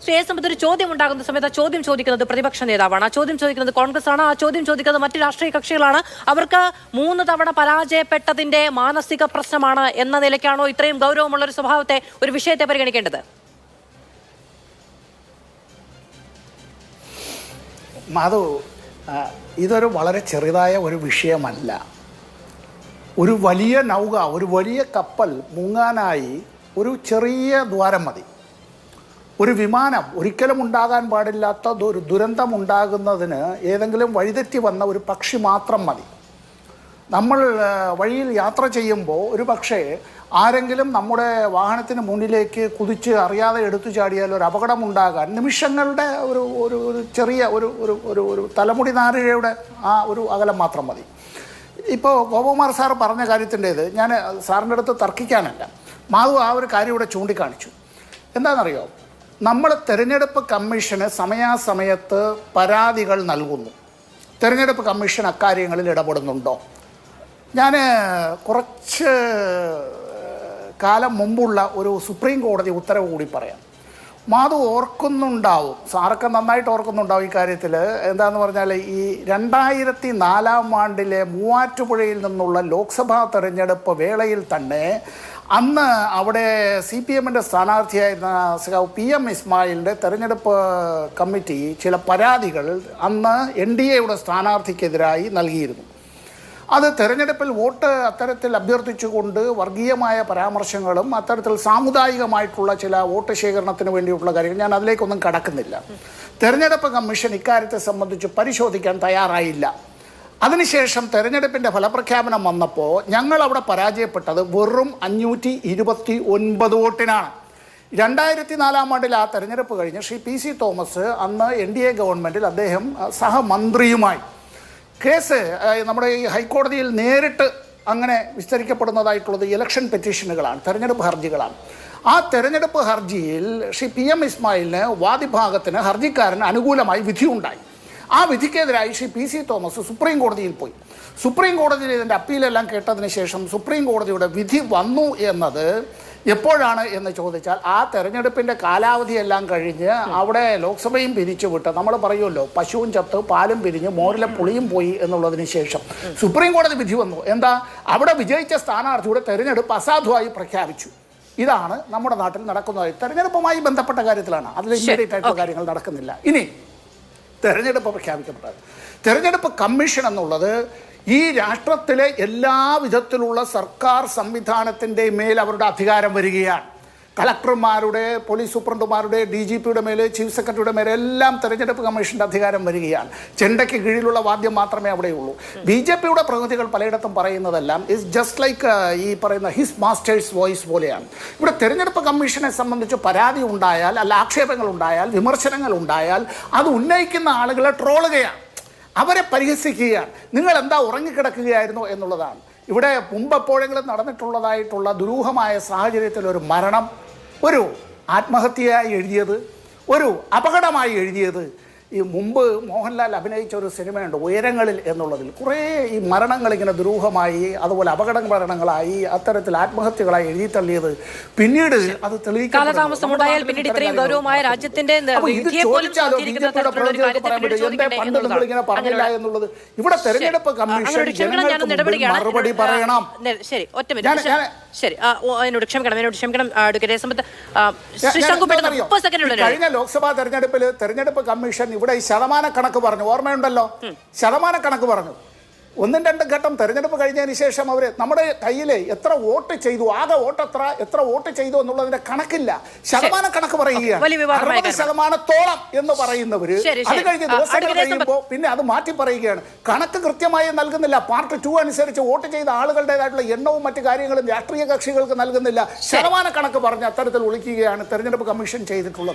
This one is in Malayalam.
ശ്രീ എ സംബന്ധിച്ച് ഒരു ചോദ്യം ഉണ്ടാകുന്ന സമയത്ത് ആ ചോദ്യം ചോദിക്കുന്നത് പ്രതിപക്ഷ നേതാവാണ്, ആ ചോദ്യം ചോദിക്കുന്നത് കോൺഗ്രസ് ആണ്, ആ ചോദ്യം ചോദിക്കുന്നത് മറ്റു രാഷ്ട്രീയ കക്ഷികളാണ്. അവർക്ക് 3 തവണ പരാജയപ്പെട്ടതിന്റെ മാനസിക പ്രശ്നമാണ് എന്ന നിലയ്ക്കാണോ ഇത്രയും ഗൗരവമുള്ള ഒരു സ്വഭാവത്തെ, ഒരു വിഷയത്തെ പരിഗണിക്കേണ്ടത്? മാധു, ഇതൊരു വളരെ ചെറുതായ ഒരു വിഷയമല്ല. ഒരു വലിയ നൗക, ഒരു വലിയ കപ്പൽ മുങ്ങാനായി ഒരു ചെറിയ ദ്വാരം മതി. ഒരു വിമാനം ഒരിക്കലും ഉണ്ടാകാൻ പാടില്ലാത്ത ഒരു ദുരന്തം ഉണ്ടാകുന്നതിന് ഏതെങ്കിലും വഴിതെറ്റി വന്ന ഒരു പക്ഷി മാത്രം മതി. നമ്മൾ വഴിയിൽ യാത്ര ചെയ്യുമ്പോൾ ഒരു പക്ഷേ ആരെങ്കിലും നമ്മുടെ വാഹനത്തിന് മുന്നിലേക്ക് കുതിച്ച് അറിയാതെ എടുത്തു ചാടിയാൽ ഒരു അപകടമുണ്ടാകാൻ നിമിഷങ്ങളുടെ ഒരു ഒരു ഒരു ചെറിയ ഒരു ഒരു ഒരു ഒരു തലമുടി നാരിഴയുടെ ആ ഒരു അകലം മാത്രം മതി. ഇപ്പോൾ ഗോപകുമാർ സാർ പറഞ്ഞ കാര്യത്തിൻ്റേത് ഞാൻ സാറിൻ്റെ അടുത്ത് തർക്കിക്കാനല്ല, മാധു ആ ഒരു കാര്യം ഇവിടെ ചൂണ്ടിക്കാണിച്ചു. എന്താണെന്നറിയോ, നമ്മൾ തെരഞ്ഞെടുപ്പ് കമ്മീഷന് സമയാസമയത്ത് പരാതികൾ നൽകുന്നു. തെരഞ്ഞെടുപ്പ് കമ്മീഷൻ അക്കാര്യങ്ങളിൽ ഇടപെടുന്നുണ്ടോ? ഞാൻ കുറച്ച് കാലം മുമ്പുള്ള ഒരു സുപ്രീം കോടതി ഉത്തരവ് കൂടി പറയാം. മാധു ഓർക്കുന്നുണ്ടാവും, സാറൊക്കെ നന്നായിട്ട് ഓർക്കുന്നുണ്ടാവും ഈ കാര്യത്തിൽ. എന്താണെന്ന് പറഞ്ഞാൽ, ഈ 2004 മൂവാറ്റുപുഴയിൽ നിന്നുള്ള ലോക്സഭാ തെരഞ്ഞെടുപ്പ് വേളയിൽ തന്നെ അന്ന് അവിടെ CPM-ൻ്റെ സ്ഥാനാർത്ഥിയായിരുന്ന സഖാവ് PM ഇസ്മായിലിൻ്റെ തെരഞ്ഞെടുപ്പ് കമ്മിറ്റി ചില പരാതികൾ അന്ന് NDAയുടെ സ്ഥാനാർത്ഥിക്കെതിരായി നൽകിയിരുന്നു. അത് തെരഞ്ഞെടുപ്പിൽ വോട്ട് അത്തരത്തിൽ അഭ്യർത്ഥിച്ചുകൊണ്ട് വർഗീയമായ പരാമർശങ്ങളും അത്തരത്തിൽ സാമുദായികമായിട്ടുള്ള ചില വോട്ട് ശേഖരണത്തിന് വേണ്ടിയിട്ടുള്ള കാര്യങ്ങൾ, ഞാൻ അതിലേക്കൊന്നും കടക്കുന്നില്ല. തെരഞ്ഞെടുപ്പ് കമ്മീഷൻ ഇക്കാര്യത്തെ സംബന്ധിച്ച് പരിശോധിക്കാൻ തയ്യാറായില്ല. അതിനുശേഷം തെരഞ്ഞെടുപ്പിൻ്റെ ഫലപ്രഖ്യാപനം വന്നപ്പോൾ ഞങ്ങൾ അവിടെ പരാജയപ്പെട്ടത് വെറും 529 വോട്ടിനാണ്. 2004 ആ തെരഞ്ഞെടുപ്പ് കഴിഞ്ഞ് ശ്രീ PC തോമസ് അന്ന് NDA ഗവൺമെൻറ്റിൽ അദ്ദേഹം സഹമന്ത്രിയുമായി കേസ് നമ്മുടെ ഈ ഹൈക്കോടതിയിൽ നേരിട്ട് അങ്ങനെ വിസ്തരിക്കപ്പെടുന്നതായിട്ടുള്ളത് ഇലക്ഷൻ പെറ്റീഷനുകളാണ്, തെരഞ്ഞെടുപ്പ് ഹർജികളാണ്. ആ തെരഞ്ഞെടുപ്പ് ഹർജിയിൽ ശ്രീ PM ഇസ്മായിലിന് വാദിഭാഗത്തിന് ഹർജിക്കാരന് അനുകൂലമായി വിധിയുണ്ടായി. ആ വിധിക്കെതിരായി ശ്രീ PC തോമസ് സുപ്രീം കോടതിയിൽ പോയി. സുപ്രീം കോടതിയിൽ ഇതിൻ്റെ അപ്പീലെല്ലാം കേട്ടതിന് ശേഷം സുപ്രീം കോടതിയുടെ വിധി വന്നു എന്നത് എപ്പോഴാണ് എന്ന് ചോദിച്ചാൽ, ആ തെരഞ്ഞെടുപ്പിൻ്റെ കാലാവധിയെല്ലാം കഴിഞ്ഞ് അവിടെ ലോക്സഭയും പിരിച്ചുവിട്ട്, നമ്മൾ പറയുമല്ലോ പശുവും ചത്ത് പാലും പിരിഞ്ഞ് മോരിലെ പുളിയും പോയി എന്നുള്ളതിന് ശേഷം സുപ്രീം കോടതി വിധി വന്നു. എന്താ, അവിടെ വിജയിച്ച സ്ഥാനാർത്ഥിയുടെ തെരഞ്ഞെടുപ്പ് അസാധുവായി പ്രഖ്യാപിച്ചു. ഇതാണ് നമ്മുടെ നാട്ടിൽ നടക്കുന്നത്. തെരഞ്ഞെടുപ്പുമായി ബന്ധപ്പെട്ട കാര്യത്തിലാണ്, അതിൽ ഇമ്മീഡിയറ്റ് ആയിട്ടുള്ള കാര്യങ്ങൾ നടക്കുന്നില്ല. ഇനി തെരഞ്ഞെടുപ്പ് പ്രഖ്യാപിക്കപ്പെട്ടത്, തെരഞ്ഞെടുപ്പ് കമ്മീഷൻ എന്നുള്ളത് ഈ രാഷ്ട്രത്തിലെ എല്ലാ വിധത്തിലുള്ള സർക്കാർ സംവിധാനത്തിൻ്റെ മേൽ അവരുടെ അധികാരം വരികയാണ്. കളക്ടർമാരുടെ, പോലീസ് സൂപ്രണ്ടുമാരുടെ, DGPയുടെ മേൽ, ചീഫ് സെക്രട്ടറിയുടെ മേലെ എല്ലാം തെരഞ്ഞെടുപ്പ് കമ്മീഷൻ്റെ അധികാരം വരികയാണ്. ചെണ്ടയ്ക്ക് കീഴിലുള്ള വാദ്യം മാത്രമേ അവിടെയുള്ളൂ. BJPയുടെ പ്രതിനിധികൾ പലയിടത്തും പറയുന്നതെല്ലാം ഇസ് ജസ്റ്റ് ലൈക്ക് ഈ പറയുന്ന ഹിസ് മാസ്റ്റേഴ്സ് വോയിസ് പോലെയാണ്. ഇവിടെ തെരഞ്ഞെടുപ്പ് കമ്മീഷനെ സംബന്ധിച്ച് പരാതി ഉണ്ടായാൽ, അല്ല ആക്ഷേപങ്ങൾ ഉണ്ടായാൽ, വിമർശനങ്ങൾ ഉണ്ടായാൽ അത് ഉന്നയിക്കുന്ന ആളുകളെ ട്രോളുകയാണ്, അവരെ പരിഹസിക്കുകയാണ്. നിങ്ങൾ എന്താ ഉറങ്ങിക്കിടക്കുകയായിരുന്നോ എന്നുള്ളതാണ്. ഇവിടെ മുമ്പെപ്പോഴെങ്കിലും നടന്നിട്ടുള്ളതായിട്ടുള്ള ദുരൂഹമായ സാഹചര്യത്തിൽ ഒരു മരണം, ഒരു ആത്മഹത്യയായി എഴുതിയത്, ഒരു അപകടമായി എഴുതിയത്, ഈ മുമ്പ് മോഹൻലാൽ അഭിനയിച്ച ഒരു സിനിമയുണ്ട് ഉയരങ്ങളിൽ എന്നുള്ളതിൽ കുറേ ഈ മരണങ്ങൾ ഇങ്ങനെ ദുരൂഹമായി, അതുപോലെ അപകട മരണങ്ങളായി, അത്തരത്തിൽ ആത്മഹത്യകളായി എഴുതി തള്ളിയത് പിന്നീട് അത് കാലതാമസമുണ്ടായാൽ പിന്നീട് ഇത്രയും ഗൗരവമായ രാജ്യത്തിന്റെ ഇങ്ങനെ പറഞ്ഞില്ല എന്നുള്ളത്. ഇവിടെ തെരഞ്ഞെടുപ്പ് കമ്മീഷൻ മറുപടി പറയണം. ശരി, ഒറ്റ മിനിറ്റ്. ശരി, എന്നോട് ക്ഷമിക്കണം. കഴിഞ്ഞ ലോക്സഭാ തെരഞ്ഞെടുപ്പ് കമ്മീഷൻ ഇവിടെ ഈ ശതമാന കണക്ക് പറഞ്ഞു, ഓർമ്മയുണ്ടല്ലോ, ശതമാന കണക്ക് പറഞ്ഞു. 1-2 ഘട്ടം തെരഞ്ഞെടുപ്പ് കഴിഞ്ഞതിന് ശേഷം അവർ നമ്മുടെ കയ്യിൽ എത്ര വോട്ട് ചെയ്തു, ആകെ വോട്ട് എത്ര വോട്ട് ചെയ്തു എന്നുള്ളതിന്റെ കണക്കില്ല, ശതമാന കണക്ക് പറയുകയാണ്. 60% എന്ന് പറയുന്നവര് അത് കഴിഞ്ഞ് ദിവസങ്ങൾ കഴിയുമ്പോൾ പിന്നെ അത് മാറ്റി പറയുകയാണ്. കണക്ക് കൃത്യമായി നൽകുന്നില്ല. പാർട്ട് 2 അനുസരിച്ച് വോട്ട് ചെയ്ത ആളുകളുടേതായിട്ടുള്ള എണ്ണവും മറ്റു കാര്യങ്ങളും രാഷ്ട്രീയ കക്ഷികൾക്ക് നൽകുന്നില്ല. ശതമാന കണക്ക് പറഞ്ഞ് അത്തരത്തിൽ ഒളിക്കുകയാണ് തെരഞ്ഞെടുപ്പ് കമ്മീഷൻ ചെയ്തിട്ടുള്ളത്.